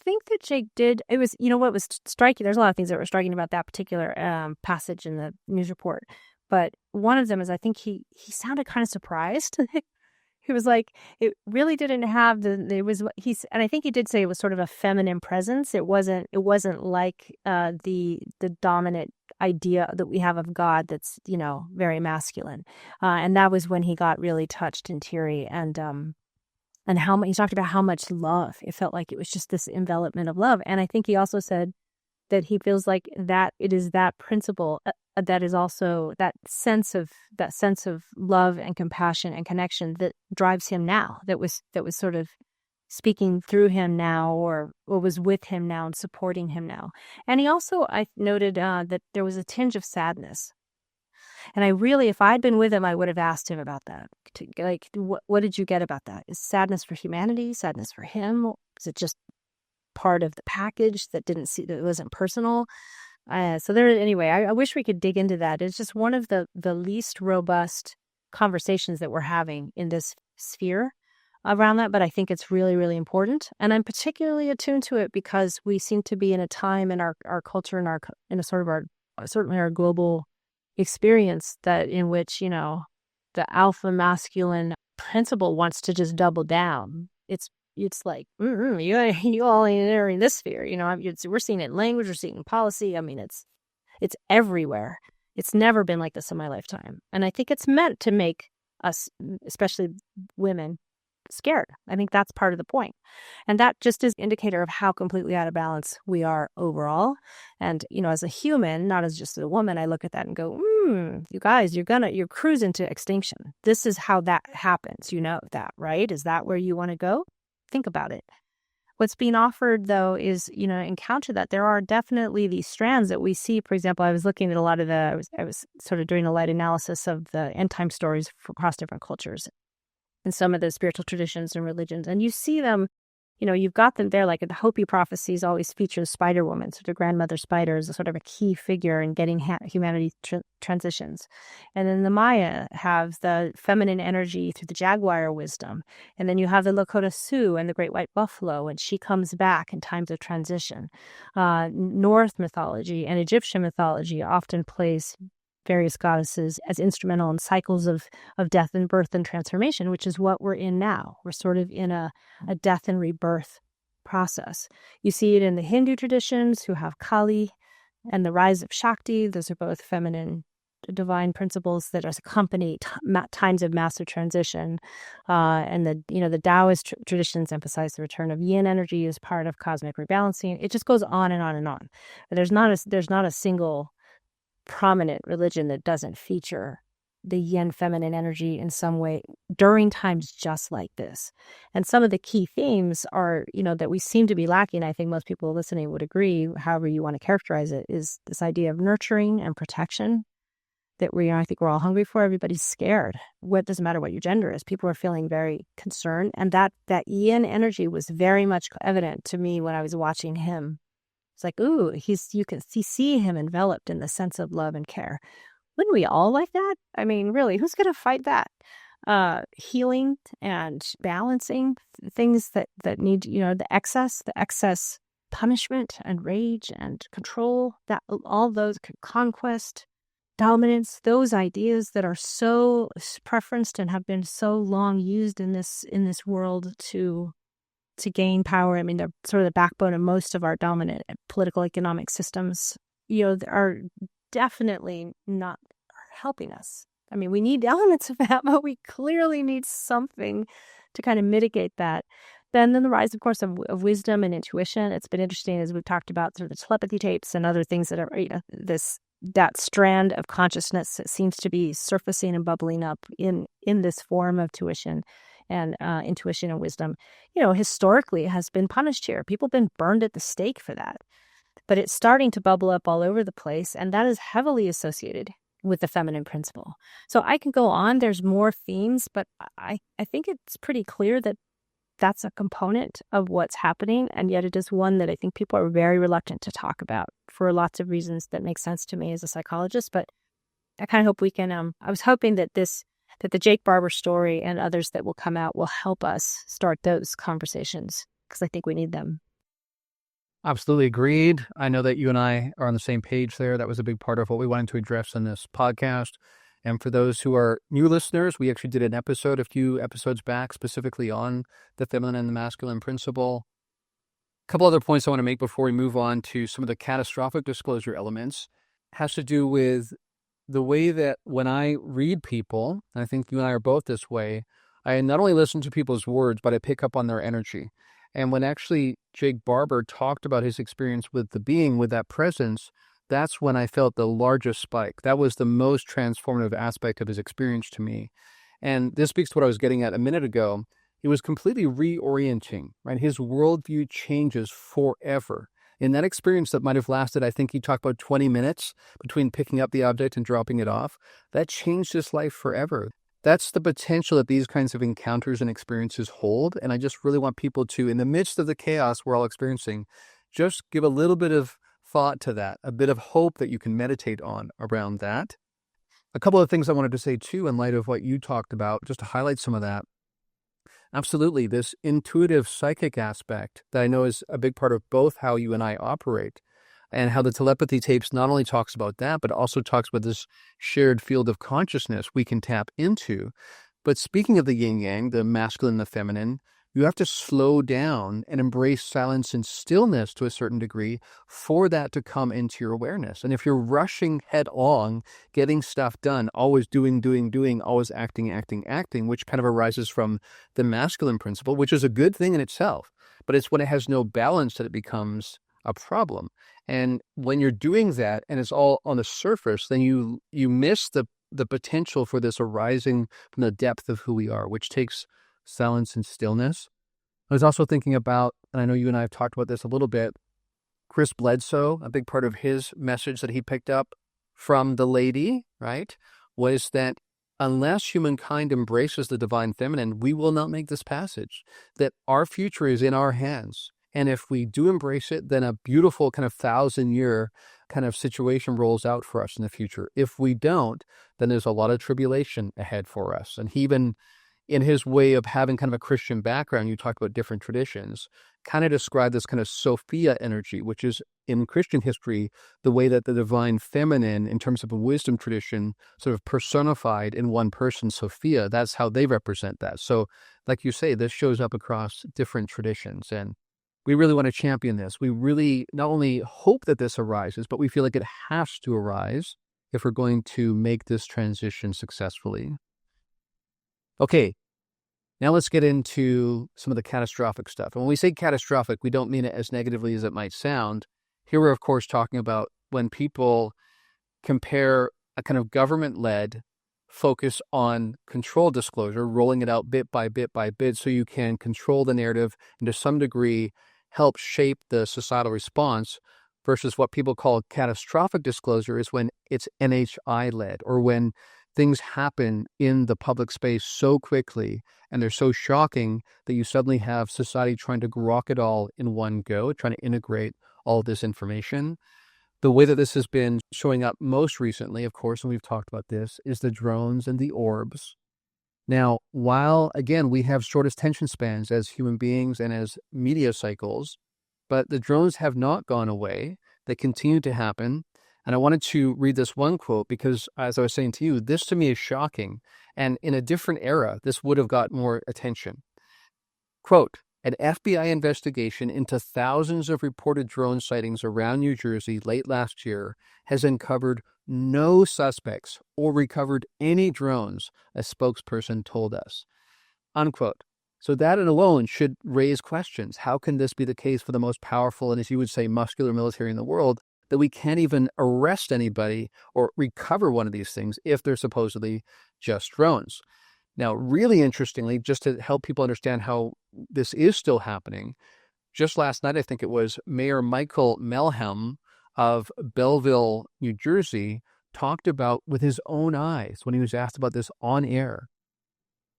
think that Jake did. It was, what was striking. There's a lot of things that were striking about that particular passage in the news report, but one of them is I think he sounded kind of surprised. He was like, it really didn't have and I think he did say it was sort of a feminine presence. It wasn't like the dominant idea that we have of God that's, very masculine. And that was when he got really touched and teary, and how much he talked about how much love. It felt like it was just this envelopment of love. And I think he also said that he feels like that it is that principle that is also that sense of love and compassion and connection that drives him now, that was sort of speaking through him now, or was with him now and supporting him now. And he also, I noted that there was a tinge of sadness. And if I'd been with him, I would have asked him about that. What did you get about that? Is sadness for humanity, sadness for him? Is it just part of the package that wasn't personal? Anyway, I wish we could dig into that. It's just one of the least robust conversations that we're having in this sphere around that, but I think it's really, really important. And I'm particularly attuned to it because we seem to be in a time in our culture and in a sort of certainly our global experience in which, the alpha masculine principle wants to just double down. It's like, you all are in this sphere, we're seeing it in language, we're seeing it in policy. I mean, it's everywhere. It's never been like this in my lifetime. And I think it's meant to make us, especially women, scared. I think that's part of the point. And that just is an indicator of how completely out of balance we are overall. And, as a human, not as just a woman, I look at that and go, you guys, you're cruising to extinction. This is how that happens. You know that, right? Is that where you want to go? Think about it. What's being offered, though, is, in counter that, there are definitely these strands that we see. For example, I was looking at a lot of I was sort of doing a light analysis of the end time stories across different cultures and some of the spiritual traditions and religions. And you see them, you've got them there, like the Hopi prophecies always feature the Spider Woman. So the grandmother spider is a sort of a key figure in getting humanity transitions. And then the Maya have the feminine energy through the jaguar wisdom. And then you have the Lakota Sioux and the great white buffalo, and she comes back in times of transition. North mythology and Egyptian mythology often plays various goddesses as instrumental in cycles of death and birth and transformation, which is what we're in now. We're sort of in a death and rebirth process. You see it in the Hindu traditions, who have Kali, and the rise of Shakti. Those are both feminine divine principles that accompany times of massive transition. And the Taoist traditions emphasize the return of yin energy as part of cosmic rebalancing. It just goes on and on and on. There's not a single prominent religion that doesn't feature the yin feminine energy in some way during times just like this. And some of the key themes are, that we seem to be lacking. I think most people listening would agree, however you want to characterize it, is this idea of nurturing and protection that I think we're all hungry for. Everybody's scared. What doesn't matter what your gender is. People are feeling very concerned. And that yin energy was very much evident to me when I was watching him. It's like, ooh, you can see him enveloped in the sense of love and care. Wouldn't we all like that? I mean, really, who's going to fight that? Healing and balancing things that need, the excess punishment and rage and control, that all those conquest, dominance, those ideas that are so preferenced and have been so long used in this world to gain power. I mean, they're sort of the backbone of most of our dominant political economic systems, are definitely not helping us. I mean, we need elements of that, but we clearly need something to kind of mitigate that. Then the rise, of course, of wisdom and intuition. It's been interesting as we've talked about through the telepathy tapes and other things that are, that strand of consciousness that seems to be surfacing and bubbling up in this form of tuition and intuition and wisdom, historically has been punished here. People have been burned at the stake for that. But it's starting to bubble up all over the place, and that is heavily associated with the feminine principle. So I can go on. There's more themes, but I think it's pretty clear that that's a component of what's happening, and yet it is one that I think people are very reluctant to talk about for lots of reasons that make sense to me as a psychologist. But I kind of hope we can, I was hoping that the Jake Barber story and others that will come out will help us start those conversations, because I think we need them. Absolutely agreed. I know that you and I are on the same page there. That was a big part of what we wanted to address in this podcast. And for those who are new listeners, we actually did an episode a few episodes back specifically on the feminine and the masculine principle. A couple other points I want to make before we move on to some of the catastrophic disclosure elements has to do with the way that when I read people, and I think you and I are both this way, I not only listen to people's words, but I pick up on their energy. And when actually Jake Barber talked about his experience with the being, with that presence, that's when I felt the largest spike. That was the most transformative aspect of his experience to me. And this speaks to what I was getting at a minute ago. It was completely reorienting, right? His worldview changes forever. In that experience that might have lasted, I think he talked about 20 minutes between picking up the object and dropping it off, that changed his life forever. That's the potential that these kinds of encounters and experiences hold. And I just really want people to, in the midst of the chaos we're all experiencing, just give a little bit of thought to that, a bit of hope that you can meditate on around that. A couple of things I wanted to say too, in light of what you talked about, just to highlight some of that. Absolutely, this intuitive psychic aspect that I know is a big part of both how you and I operate, and how the telepathy tapes not only talks about that, but also talks about this shared field of consciousness we can tap into. But speaking of the yin yang, the masculine and the feminine, you have to slow down and embrace silence and stillness to a certain degree for that to come into your awareness. And if you're rushing headlong, getting stuff done, always doing, always acting, which kind of arises from the masculine principle, which is a good thing in itself, but it's when it has no balance that it becomes a problem. And when you're doing that and it's all on the surface, then you miss the potential for this arising from the depth of who we are, which takes silence and stillness. I was also thinking about, and I know you and I have talked about this a little bit, Chris Bledsoe, a big part of his message that he picked up from the lady, right, was that unless humankind embraces the divine feminine, we will not make this passage, that our future is in our hands. And if we do embrace it, then a beautiful kind of 1,000-year kind of situation rolls out for us in the future. If we don't, then there's a lot of tribulation ahead for us. And he even, in his way of having kind of a Christian background, you talked about different traditions, kind of described this kind of Sophia energy, which is in Christian history, the way that the divine feminine, in terms of a wisdom tradition, sort of personified in one person, Sophia. That's how they represent that. So like you say, this shows up across different traditions. And we really want to champion this. We really not only hope that this arises, but we feel like it has to arise. if we're going to make this transition successfully. Okay, now let's get into some of the catastrophic stuff. And when we say catastrophic, we don't mean it as negatively as it might sound. Here we're, of course, talking about when people compare a kind of government-led focus on control disclosure, rolling it out bit by bit by bit so you can control the narrative and to some degree help shape the societal response, versus what people call catastrophic disclosure is when it's NHI-led, or when things happen in the public space so quickly and they're so shocking that you suddenly have society trying to grok it all in one go, trying to integrate all of this information. The way that this has been showing up most recently, of course, and we've talked about this, is the drones and the orbs. Now, while, again, we have short attention spans as human beings and as media cycles, but the drones have not gone away. They continue to happen. And I wanted to read this one quote because, as I was saying to you, this to me is shocking. And in a different era, this would have got more attention. Quote, an FBI investigation into thousands of reported drone sightings around New Jersey late last year has uncovered no suspects or recovered any drones, a spokesperson told us. Unquote. So that alone should raise questions. How can this be the case for the most powerful and, as you would say, muscular military in the world, that we can't even arrest anybody or recover one of these things if they're supposedly just drones? Now, really interestingly, just to help people understand how this is still happening, just last night, I think it was, Mayor Michael Melham of Belleville, New Jersey, talked about with his own eyes when he was asked about this on air.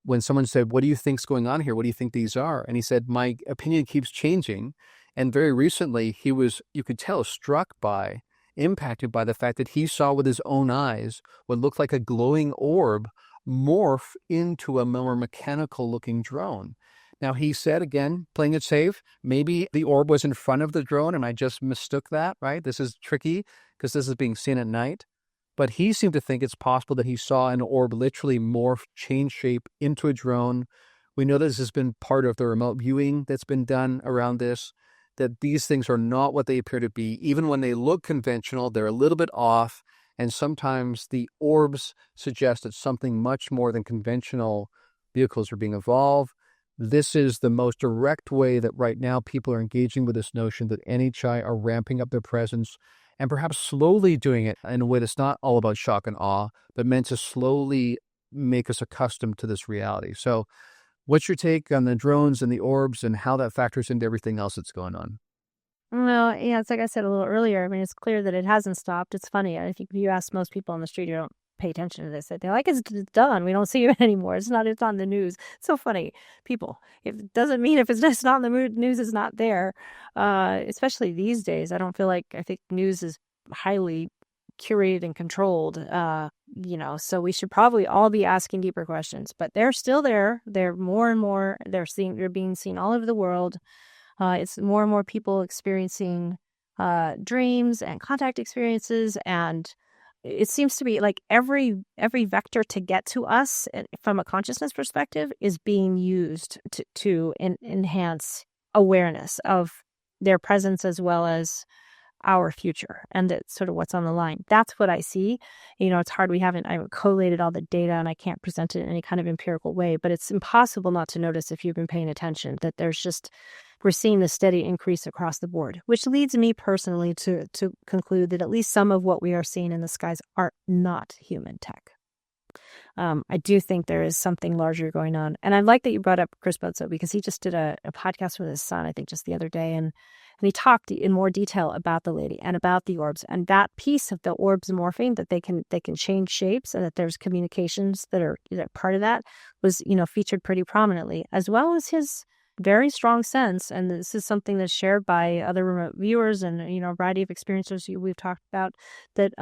When someone said, what do you think's going on here? What do you think these are? And he said, my opinion keeps changing. And very recently, he was, you could tell, struck by, impacted by the fact that he saw with his own eyes what looked like a glowing orb morph into a more mechanical-looking drone. Now, he said, again, playing it safe, maybe the orb was in front of the drone and I just mistook that, right? This is tricky because this is being seen at night. But he seemed to think it's possible that he saw an orb literally morph, change shape into a drone. We know this has been part of the remote viewing that's been done around this, that these things are not what they appear to be. Even when they look conventional, they're a little bit off. And sometimes the orbs suggest that something much more than conventional vehicles are being evolved. This is the most direct way that right now people are engaging with this notion that NHI are ramping up their presence and perhaps slowly doing it in a way that's not all about shock and awe, but meant to slowly make us accustomed to this reality. So what's your take on the drones and the orbs and how that factors into everything else that's going on? Well, yeah, it's like I said a little earlier. I mean, it's clear that it hasn't stopped. It's funny. I think if you ask most people on the street who don't pay attention to this, they're like, it's done. We don't see it anymore. It's on the news. It's so funny. People, it doesn't mean if it's just not in the news, it's not there. Especially these days. I think news is highly curated and controlled, so we should probably all be asking deeper questions, but they're still there. They're more and more, they're being seen all over the world. It's more and more people experiencing dreams and contact experiences, and it seems to be like every vector to get to us from a consciousness perspective is being used to enhance awareness of their presence as well as our future, and it's sort of what's on the line. That's what I see. It's hard. I haven't collated all the data and I can't present it in any kind of empirical way, but it's impossible not to notice if you've been paying attention that we're seeing the steady increase across the board, which leads me personally to conclude that at least some of what we are seeing in the skies are not human tech. I do think there is something larger going on. And I like that you brought up Chris Bledsoe, because he just did a podcast with his son, I think just the other day. And he talked in more detail about the lady and about the orbs, and that piece of the orbs morphing, that they can change shapes and that there's communications that are part of that was, featured pretty prominently, as well as his very strong sense. And this is something that's shared by other remote viewers and, a variety of experiences we've talked about, that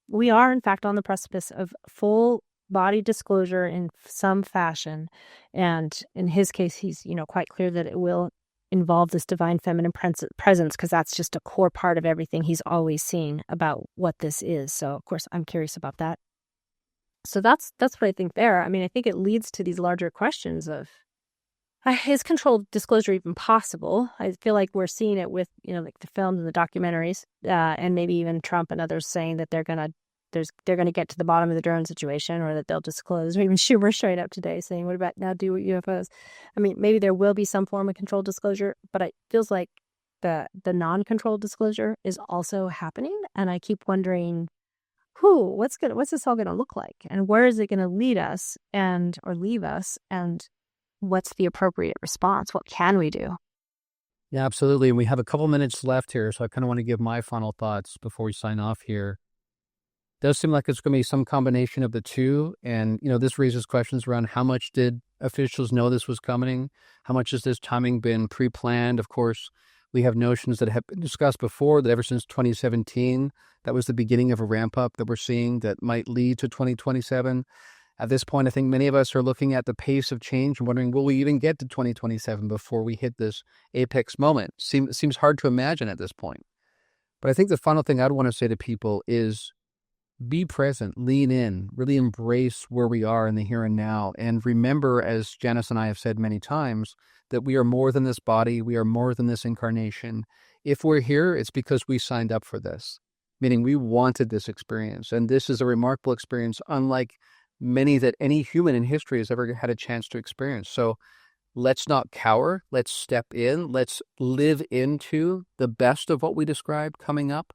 we are in fact on the precipice of full body disclosure in some fashion. And in his case, he's, quite clear that it will involve this divine feminine presence, because that's just a core part of everything he's always seen about what this is. So of course I'm curious about that. So that's what I think there. I mean, I think it leads to these larger questions of, is controlled disclosure even possible? I feel like we're seeing it with, like the films and the documentaries, and maybe even Trump and others saying that they're they're going to get to the bottom of the drone situation, or that they'll disclose. Or even Schumer showing up today saying, "What about now? Do UFOs?" I mean, maybe there will be some form of controlled disclosure, but it feels like the non-controlled disclosure is also happening, and I keep wondering, what's this all gonna look like, and where is it gonna lead us, or leave us, and what's the appropriate response? What can we do? Yeah, absolutely. And we have a couple minutes left here, so I kind of want to give my final thoughts before we sign off here. It does seem like it's going to be some combination of the two. And, this raises questions around how much did officials know this was coming? How much has this timing been pre-planned? Of course, we have notions that have been discussed before that ever since 2017, that was the beginning of a ramp up that we're seeing that might lead to 2027. At this point, I think many of us are looking at the pace of change and wondering, will we even get to 2027 before we hit this apex moment? Seems hard to imagine at this point. But I think the final thing I'd want to say to people is be present, lean in, really embrace where we are in the here and now. And remember, as Janice and I have said many times, that we are more than this body. We are more than this incarnation. If we're here, it's because we signed up for this, meaning we wanted this experience. And this is a remarkable experience, unlike many that any human in history has ever had a chance to experience. So let's not cower. Let's step in. Let's live into the best of what we described coming up.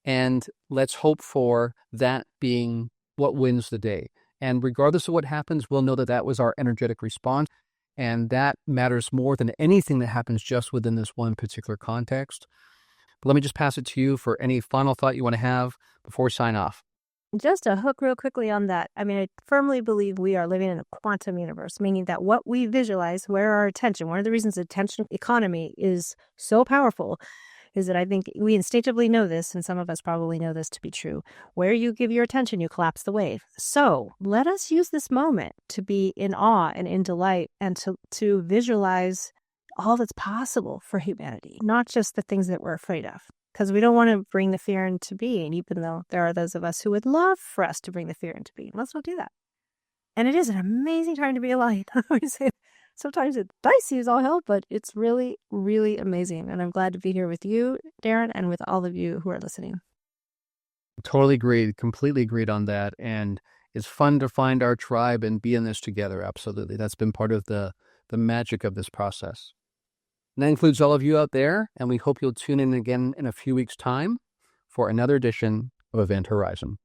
And let's hope for that being what wins the day. And regardless of what happens, we'll know that that was our energetic response. And that matters more than anything that happens just within this one particular context. But let me just pass it to you for any final thought you want to have before we sign off. Just to hook real quickly on that, I mean, I firmly believe we are living in a quantum universe, meaning that what we visualize, where our attention, one of the reasons the attention economy is so powerful is that I think we instinctively know this, and some of us probably know this to be true. Where you give your attention, you collapse the wave. So let us use this moment to be in awe and in delight, and to visualize all that's possible for humanity, not just the things that we're afraid of. Because we don't want to bring the fear into being, even though there are those of us who would love for us to bring the fear into being. Let's not do that. And it is an amazing time to be alive. I always say sometimes it's dicey as all hell, but it's really, really amazing. And I'm glad to be here with you, Darren, and with all of you who are listening. Totally agreed. Completely agreed on that. And it's fun to find our tribe and be in this together. Absolutely. That's been part of the magic of this process. And that includes all of you out there, and we hope you'll tune in again in a few weeks' time for another edition of Event Horizon.